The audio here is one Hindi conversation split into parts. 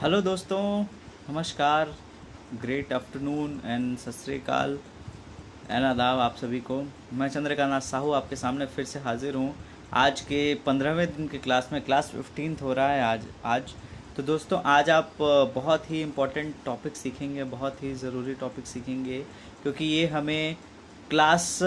हेलो दोस्तों, नमस्कार, ग्रेट आफ्टरनून एंड सत श्री अकाल एंड आदाब आप सभी को। मैं चंद्रकांत साहू आपके सामने फिर से हाजिर हूँ। आज के 15वें दिन की क्लास में क्लास 15th हो रहा है आज। तो दोस्तों आज आप बहुत ही इम्पोर्टेंट टॉपिक सीखेंगे, बहुत ही ज़रूरी टॉपिक सीखेंगे, क्योंकि ये हमें क्लास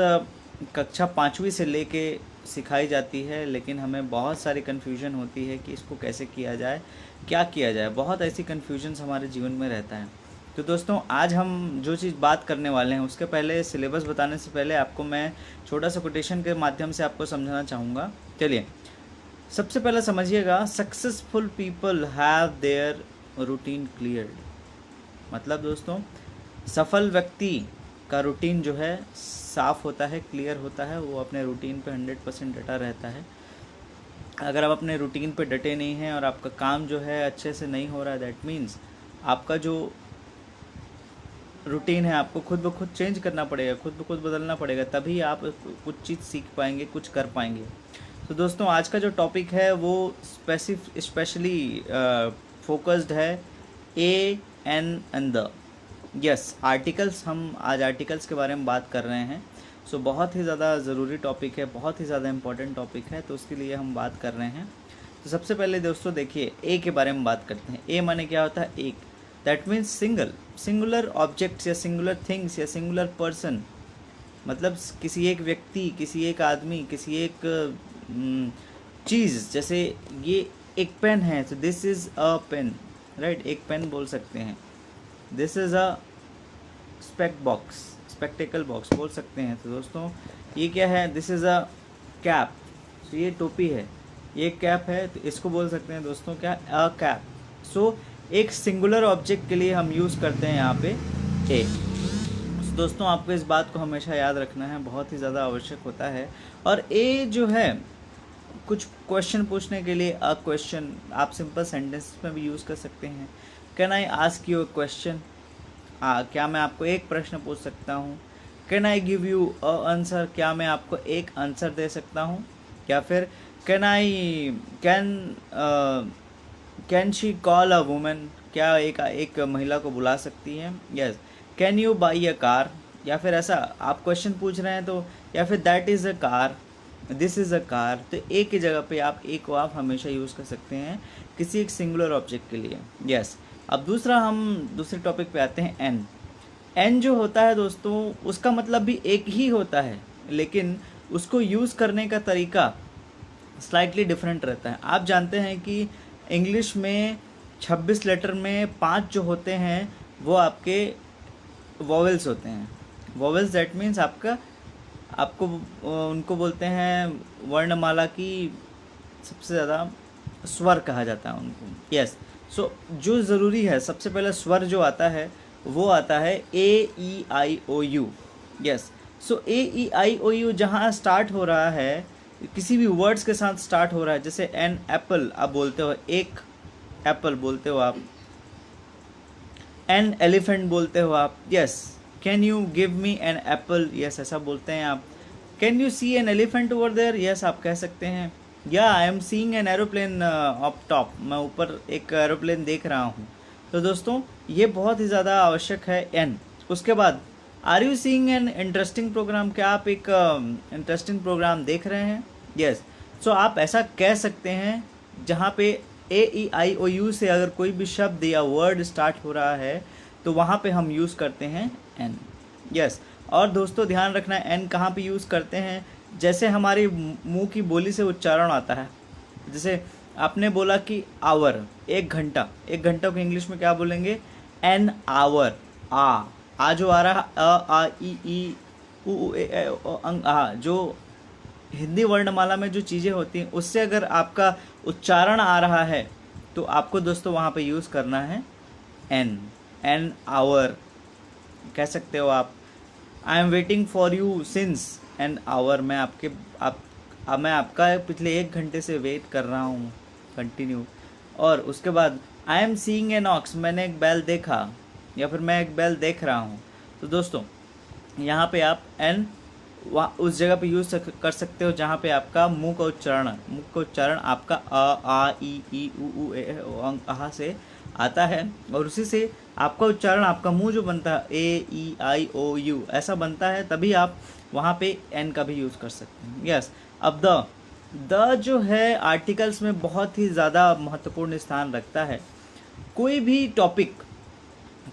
कक्षा 5वीं से लेके सिखाई जाती है, लेकिन हमें बहुत सारी कन्फ्यूजन होती है कि इसको कैसे किया जाए, क्या किया जाए। बहुत ऐसी कन्फ्यूजन्स हमारे जीवन में रहता है। तो दोस्तों आज हम जो चीज़ बात करने वाले हैं उसके पहले सिलेबस बताने से पहले आपको मैं छोटा सा कोटेशन के माध्यम से आपको समझाना चाहूँगा। चलिए सबसे पहले समझिएगा, successful people have their routine cleared. मतलब दोस्तों सफल व्यक्ति का रूटीन जो है साफ होता है, क्लियर होता है, वो अपने रूटीन पे 100% डटा रहता है। अगर आप अपने रूटीन पे डटे नहीं हैं और आपका काम जो है अच्छे से नहीं हो रहा है, दैट मीन्स आपका जो रूटीन है आपको खुद ब खुद चेंज करना पड़ेगा, खुद ब खुद बदलना पड़ेगा, तभी आप कुछ चीज़ सीख पाएंगे, कुछ कर पाएंगे। तो दोस्तों आज का जो टॉपिक है वो स्पेशली फोकस्ड है a an and the. Yes, articles, हम आज आर्टिकल्स के बारे में बात कर रहे हैं। सो बहुत ही ज़्यादा ज़रूरी टॉपिक है, बहुत ही ज़्यादा इम्पोर्टेंट टॉपिक है, तो उसके लिए हम बात कर रहे हैं। तो सबसे पहले दोस्तों देखिए ए के बारे में बात करते हैं। ए माने क्या होता है? एक। दैट मीन्स सिंगुलर ऑब्जेक्ट्स या सिंगुलर थिंग्स या सिंगुलर पर्सन। मतलब किसी एक व्यक्ति, किसी एक आदमी, किसी एक चीज़। जैसे ये एक पेन है तो this is a pen, right, एक पेन बोल सकते हैं। This is a spectacle box बोल सकते हैं। तो दोस्तों ये क्या है? This is a cap. तो ये टोपी है, ये कैप है, तो इसको बोल सकते हैं दोस्तों क्या? A cap. सो एक सिंगुलर ऑब्जेक्ट के लिए हम यूज़ करते हैं यहाँ पे ए। तो दोस्तों आपको इस बात को हमेशा याद रखना है, बहुत ही ज़्यादा आवश्यक होता है। और ए जो है कुछ क्वेश्चन पूछने के लिए अ क्वेश्चन आप सिंपल सेंटेंस में भी यूज़ कर सकते हैं। Can I ask you a question? क्या मैं आपको एक प्रश्न पूछ सकता हूँ? Can I give you a answer? क्या मैं आपको एक आंसर दे सकता हूँ? या फिर can she call a women? क्या एक महिला को बुला सकती है? Yes. Can you by a car? या फिर ऐसा आप क्वेश्चन पूछ रहे हैं तो, या फिर that is a car, this is a car. तो ए की जगह पे आप ए को आप हमेशा यूज़ कर सकते हैं किसी एक सिंगुलर ऑब्जेक्ट के लिए। यस। अब हम दूसरे टॉपिक पे आते हैं एन। एन जो होता है दोस्तों उसका मतलब भी एक ही होता है, लेकिन उसको यूज़ करने का तरीका स्लाइटली डिफरेंट रहता है। आप जानते हैं कि इंग्लिश में 26 लेटर में 5 जो होते हैं वो आपके वॉवेल्स होते हैं। वॉवेल्स दैट मीन्स आपको उनको बोलते हैं वर्णमाला की सबसे ज़्यादा स्वर कहा जाता है उनको। यस। सो जो ज़रूरी है, सबसे पहले स्वर जो आता है वो आता है A E I O U. Yes. So A E I O U जहाँ स्टार्ट हो रहा है, किसी भी वर्ड्स के साथ स्टार्ट हो रहा है, जैसे एन एप्पल आप बोलते हो, एक एप्पल बोलते हो आप। एन एलिफेंट बोलते हो आप। Yes. Can you give me an apple? Yes, ऐसा बोलते हैं आप। Can you see an elephant over there? Yes, आप कह सकते हैं। या I am seeing an aeroplane up top, मैं ऊपर एक एरोप्लेन देख रहा हूँ। तो दोस्तों ये बहुत ही ज़्यादा आवश्यक है एन। उसके बाद are you seeing an interesting program? क्या आप एक इंटरेस्टिंग प्रोग्राम देख रहे हैं? यस। सो आप ऐसा कह सकते हैं जहाँ पे ए ई आई ओ यू से अगर कोई भी शब्द या वर्ड स्टार्ट हो रहा है तो वहाँ पे हम यूज़ करते हैं एन। यस। और दोस्तों ध्यान रखना एन कहाँ पे यूज़ करते हैं? जैसे हमारी मुंह की बोली से उच्चारण आता है। जैसे आपने बोला कि आवर, एक घंटा, एक घंटा को इंग्लिश में क्या बोलेंगे? An hour. आ जो आ रहा आ ई उ ए ए ओ अंग आ, जो हिंदी वर्णमाला में जो चीज़ें होती हैं उससे अगर आपका उच्चारण आ रहा है तो आपको दोस्तों वहाँ पे यूज़ करना है एन। एन आवर कह सकते हो आप। I am waiting for you since an hour, मैं आपका पिछले एक घंटे से वेट कर रहा हूँ, कंटिन्यू। और उसके बाद आई एम सीइंग एन ऑक्स, मैंने एक बैल देखा, या फिर मैं एक बैल देख रहा हूँ। तो दोस्तों यहाँ पे आप एन उस जगह पे यूज़ कर सकते हो जहाँ पे आपका मुंह का उच्चारण आपका अ आ ई उ ए ओ अंग आहा से आता है, और उसी से आपका उच्चारण, आपका मुंह जो बनता है AEIOU ऐसा बनता है, तभी आप वहाँ पे एन का भी यूज़ कर सकते हैं। यस। अब द जो है आर्टिकल्स में बहुत ही ज़्यादा महत्वपूर्ण स्थान रखता है। कोई भी टॉपिक,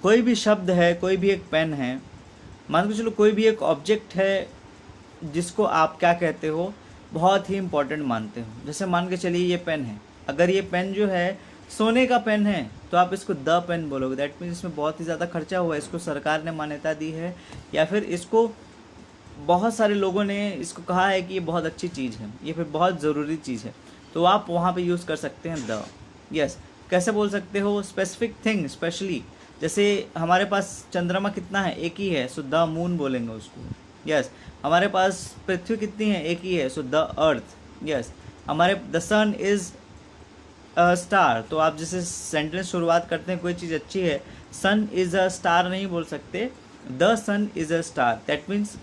कोई भी शब्द है, कोई भी एक पेन है, मान के चलो कोई भी एक ऑब्जेक्ट है जिसको आप क्या कहते हो, बहुत ही इम्पोर्टेंट मानते हो। जैसे मान के चलिए ये पेन है, अगर ये पेन जो है सोने का पेन है तो आप इसको द पेन बोलोगे। दैट मीन्स इसमें बहुत ही ज़्यादा खर्चा हुआ है, इसको सरकार ने मान्यता दी है, या फिर इसको बहुत सारे लोगों ने इसको कहा है कि ये बहुत अच्छी चीज़ है, ये फिर बहुत ज़रूरी चीज़ है, तो आप वहाँ पे यूज़ कर सकते हैं द। यस। कैसे बोल सकते हो, स्पेसिफिक थिंग, स्पेशली जैसे हमारे पास चंद्रमा कितना है, एक ही है, सो द मून बोलेंगे उसको। यस। हमारे पास पृथ्वी कितनी है, एक ही है, सो द अर्थ। यस। हमारे द सन इज़ स्टार, तो आप जैसे सेंटेंस शुरुआत करते हैं कोई चीज़ अच्छी है, सन इज़ अ स्टार नहीं बोल सकते, the sun is a star, that means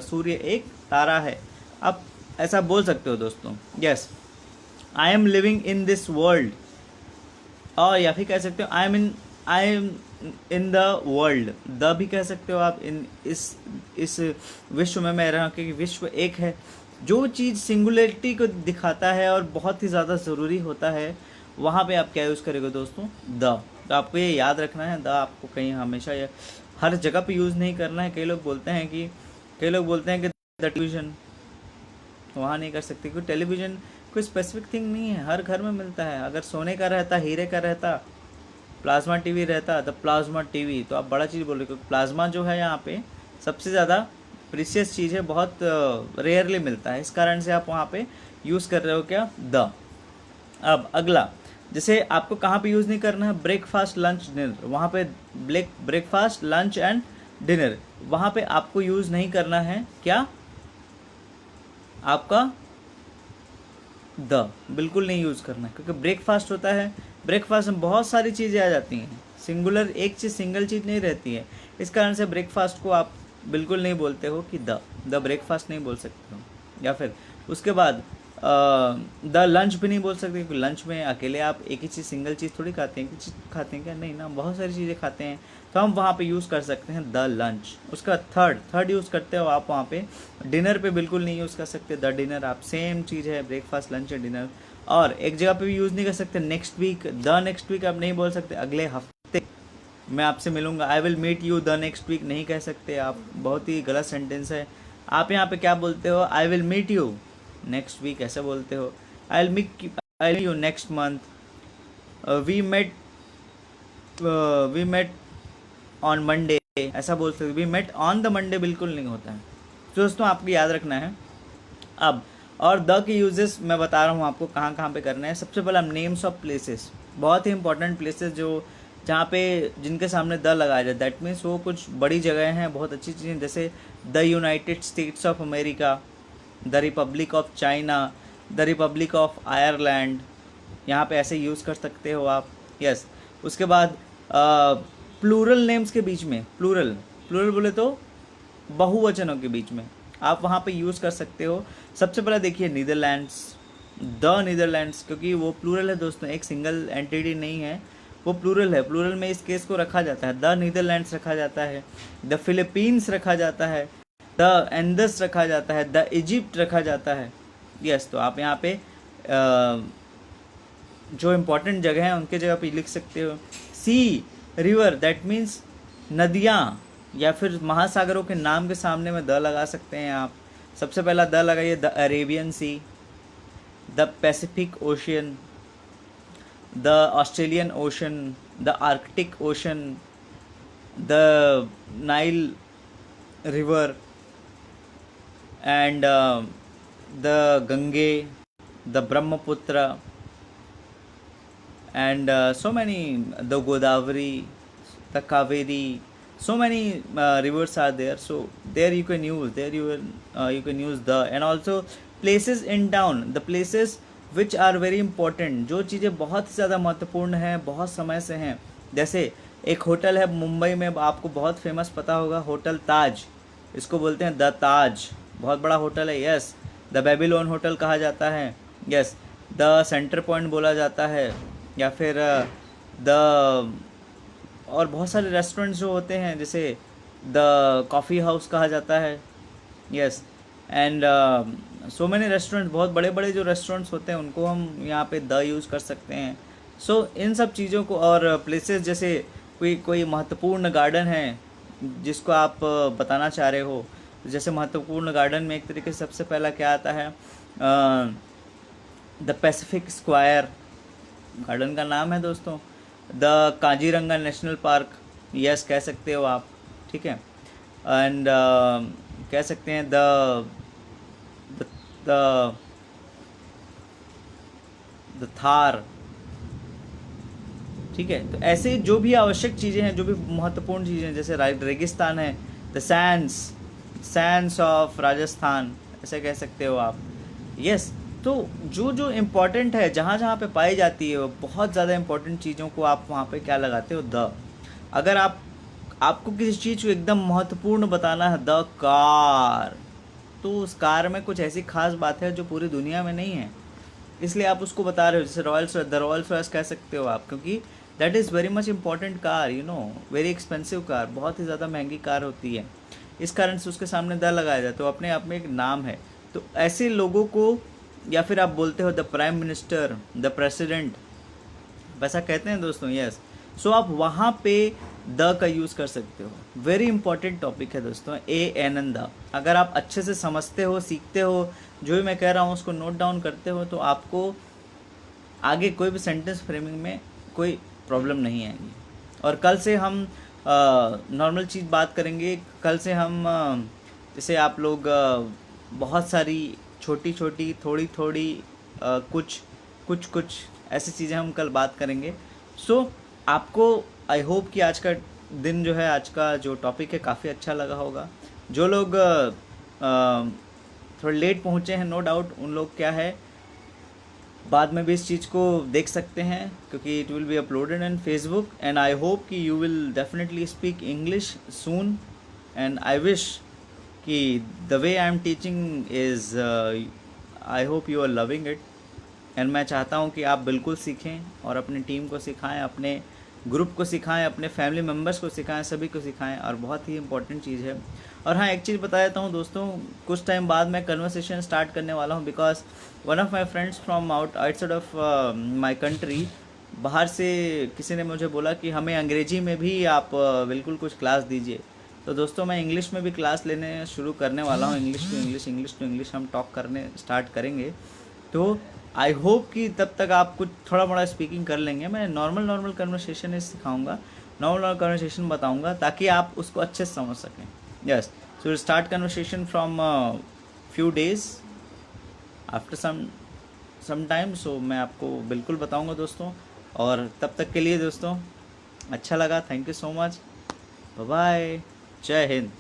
सूर्य एक तारा है, आप ऐसा बोल सकते हो दोस्तों। Yes. I am living in this world, और या फिर कह सकते हो I am in the world, the भी कह सकते हो आप, इन इस विश्व में मैं रह रहा हूँ, क्योंकि विश्व एक है। जो चीज़ सिंगुलरिटी को दिखाता है और बहुत ही ज़्यादा ज़रूरी होता है, वहाँ पे आप क्या यूज़ करेंगे दोस्तों, द। तो आपको ये याद रखना है, द आपको कहीं हमेशा या हर जगह पे यूज़ नहीं करना है। कई लोग बोलते हैं कि द टेलीविज़न, वहाँ नहीं कर सकते, क्योंकि टेलीविज़न कोई स्पेसिफिक थिंग नहीं है, हर घर में मिलता है। अगर सोने का रहता, हीरे का रहता, प्लाज्मा टीवी रहता, द प्लाज्मा टीवी, तो आप बड़ा चीज़ बोल रहे हो, क्योंकि प्लाज्मा जो है यहाँ पे सबसे ज़्यादा प्रीशियस चीज़ है, बहुत रेयरली मिलता है, इस कारण से आप वहाँ पे यूज़ कर रहे हो क्या, द। अब अगला, जैसे आपको कहाँ पे यूज़ नहीं करना है, ब्रेकफास्ट लंच डिनर, वहाँ पे ब्रेकफास्ट लंच एंड डिनर, वहाँ पे आपको यूज़ नहीं करना है क्या, आपका द बिल्कुल नहीं यूज़ करना है, क्योंकि ब्रेकफास्ट होता है, ब्रेकफास्ट में बहुत सारी चीज़ें आ जाती हैं, सिंगुलर एक चीज़, सिंगल चीज़ नहीं रहती है, इस कारण से ब्रेकफास्ट को आप बिल्कुल नहीं बोलते हो कि द ब्रेकफास्ट नहीं बोल सकते हो। या फिर उसके बाद द लंच भी नहीं बोल सकते, क्योंकि लंच में अकेले आप एक ही चीज़, सिंगल चीज़ थोड़ी खाते हैं, कुछ खाते हैं क्या, नहीं ना, बहुत सारी चीज़ें खाते हैं, तो हम वहाँ पे यूज़ कर सकते हैं द लंच। उसका थर्ड यूज़ करते हो आप वहाँ पे, डिनर पे बिल्कुल नहीं यूज़ कर सकते द डिनर, आप सेम चीज़ है, ब्रेकफास्ट लंच या डिनर। और एक जगह पे भी यूज़ नहीं कर सकते, next week, the next week आप नहीं बोल सकते, अगले हफ्ते मैं आपसे मिलूंगा, I will meet you the next week नहीं कह सकते आप, बहुत ही गलत सेंटेंस है। आप यहाँ पे क्या बोलते हो, I will meet you next week ऐसे बोलते हो, I will meet you next month, we met on Monday ऐसा बोल सकते, we met on the Monday बिल्कुल नहीं होता है। तो दोस्तों आपको याद रखना है। अब और द के यूजेस मैं बता रहा हूँ आपको कहाँ कहाँ पे करना है। सबसे पहला नेम्स ऑफ प्लेसेस, बहुत ही इंपॉर्टेंट प्लेसेस जो जहाँ पे जिनके सामने द लगाया जाए, दैट मीन्स वो कुछ बड़ी जगह हैं, बहुत अच्छी चीज़ें, जैसे the United states of America, the Republic of China, the Republic of Ireland, यहाँ पे ऐसे यूज़ कर सकते हो आप। यस। उसके बाद प्लूरल नेम्स के बीच में, प्लूरल बोले तो बहुवचनों के बीच में आप वहाँ पे यूज़ कर सकते हो। सबसे पहले देखिए नीदरलैंड्स, द नीदरलैंड्स, क्योंकि वो प्लूरल है दोस्तों, एक सिंगल एंटिटी नहीं है, वो प्लूरल है, प्लूरल में इस केस को रखा जाता है, द नीदरलैंड्स रखा जाता है, द फिलीपींस रखा जाता है, द एंडस रखा जाता है, द इजिप्ट रखा जाता है। यस। तो आप यहाँ पे जो इम्पोर्टेंट जगह हैं उनके जगह पे लिख सकते हो। सी रिवर, दैट मीन्स नदियाँ या फिर महासागरों के नाम के सामने में द लगा सकते हैं आप। सबसे पहला द लगाइए, the Arabian sea, the Pacific ocean, the Australian ocean, the Arctic ocean, the Nile river and the Ganges, the Brahmaputra and so many, the Godavari, the Kaveri, so many rivers are there, so there you can use, you can use the, and also places in town, the places which are very important, जो चीज़ें बहुत ज़्यादा महत्वपूर्ण हैं, बहुत समय से हैं। जैसे एक होटल है मुंबई में, आपको बहुत फेमस पता होगा, होटल ताज, इसको बोलते हैं द ताज, बहुत बड़ा होटल है। यस। द बेबीलोन होटल कहा जाता है। यस। द सेंटर पॉइंट बोला जाता है, या फिर द और बहुत सारे रेस्टोरेंट्स जो होते हैं, जैसे द कॉफ़ी हाउस कहा जाता है, yes, and so many restaurant, बहुत बड़े बड़े जो रेस्टोरेंट्स होते हैं उनको हम यहाँ पे द यूज़ कर सकते हैं। सो इन सब चीज़ों को, और प्लेसेस जैसे कोई कोई महत्वपूर्ण गार्डन है जिसको आप बताना चाह रहे हो, जैसे महत्वपूर्ण गार्डन में एक तरीके से सबसे पहला क्या आता है, द पैसिफिक स्क्वायर गार्डन का नाम है दोस्तों, the Kaziranga national park, yes कह सकते हो आप, ठीक है, एंड कह सकते हैं द द थार, ठीक है। तो ऐसे जो भी आवश्यक चीज़ें हैं, जो भी महत्वपूर्ण चीज़ें हैं, जैसे रेगिस्तान है, द सैंड्स ऑफ राजस्थान, ऐसे कह सकते हो आप, यस। तो जो जो इम्पोर्टेंट है, जहाँ जहाँ पे पाई जाती है, वो बहुत ज़्यादा इम्पोर्टेंट चीज़ों को आप वहाँ पे क्या लगाते हो, द। अगर आपको किसी चीज़ को एकदम महत्वपूर्ण बताना है, द कार, तो उस कार में कुछ ऐसी खास बात है जो पूरी दुनिया में नहीं है, इसलिए आप उसको बता रहे हो। जैसे द रॉयल्स रॉयस कह सकते हो आप, क्योंकि that is very much important car, you know, very expensive car, बहुत ही ज़्यादा महंगी कार होती है, इस कारण से उसके सामने द लगाया जाए, तो अपने आप में एक नाम है। तो ऐसे लोगों को, या फिर आप बोलते हो the prime minister, the president, वैसा कहते हैं दोस्तों, यस। सो आप वहाँ पे द का यूज़ कर सकते हो। वेरी इंपॉर्टेंट टॉपिक है दोस्तों, ANN द। अगर आप अच्छे से समझते हो, सीखते हो, जो भी मैं कह रहा हूँ उसको नोट डाउन करते हो, तो आपको आगे कोई भी सेंटेंस फ्रेमिंग में कोई प्रॉब्लम नहीं आएगी। और कल से हम नॉर्मल चीज़ बात करेंगे। कल से हम जैसे आप लोग बहुत सारी छोटी छोटी, थोड़ी थोड़ी, कुछ कुछ कुछ ऐसी चीज़ें हम कल बात करेंगे। सो आपको, आई होप कि आज का दिन जो है, आज का जो टॉपिक है, काफ़ी अच्छा लगा होगा। जो लोग थोड़ा लेट पहुँचे हैं, नो डाउट, उन लोग क्या है, बाद में भी इस चीज़ को देख सकते हैं, क्योंकि it will be uploaded in Facebook, and I hope कि you will definitely speak English soon, and I wish कि the way I am teaching is, I hope you are loving it, and मैं चाहता हूँ कि आप बिल्कुल सीखें और अपनी टीम को सिखाएं, अपने ग्रुप को सिखाएं, अपने फैमिली मेम्बर्स को सिखाएं, सभी को सिखाएं, और बहुत ही इंपॉर्टेंट चीज़ है। और हाँ, एक चीज़ बता देता हूँ दोस्तों, कुछ टाइम बाद मैं कन्वर्सेशन स्टार्ट करने वाला हूँ, because one of my friends from outside of my country, बाहर से किसी ने मुझे बोला कि हमें अंग्रेजी में भी आप बिल्कुल कुछ क्लास दीजिए। तो दोस्तों, मैं इंग्लिश में भी क्लास लेने शुरू करने वाला हूँ, इंग्लिश टू इंग्लिश हम टॉक करने स्टार्ट करेंगे। तो आई होप कि तब तक आप कुछ थोड़ा मोड़ा स्पीकिंग कर लेंगे। मैं नॉर्मल कन्वर्सेशन सिखाऊंगा, नॉर्मल कन्वर्सेशन बताऊंगा, ताकि आप उसको अच्छे से समझ सकें। Yes, so will start conversation from few days after some time. So मैं आपको बिल्कुल बताऊंगा दोस्तों, और तब तक के लिए दोस्तों, अच्छा लगा, thank you so much, bye bye, जय हिंद।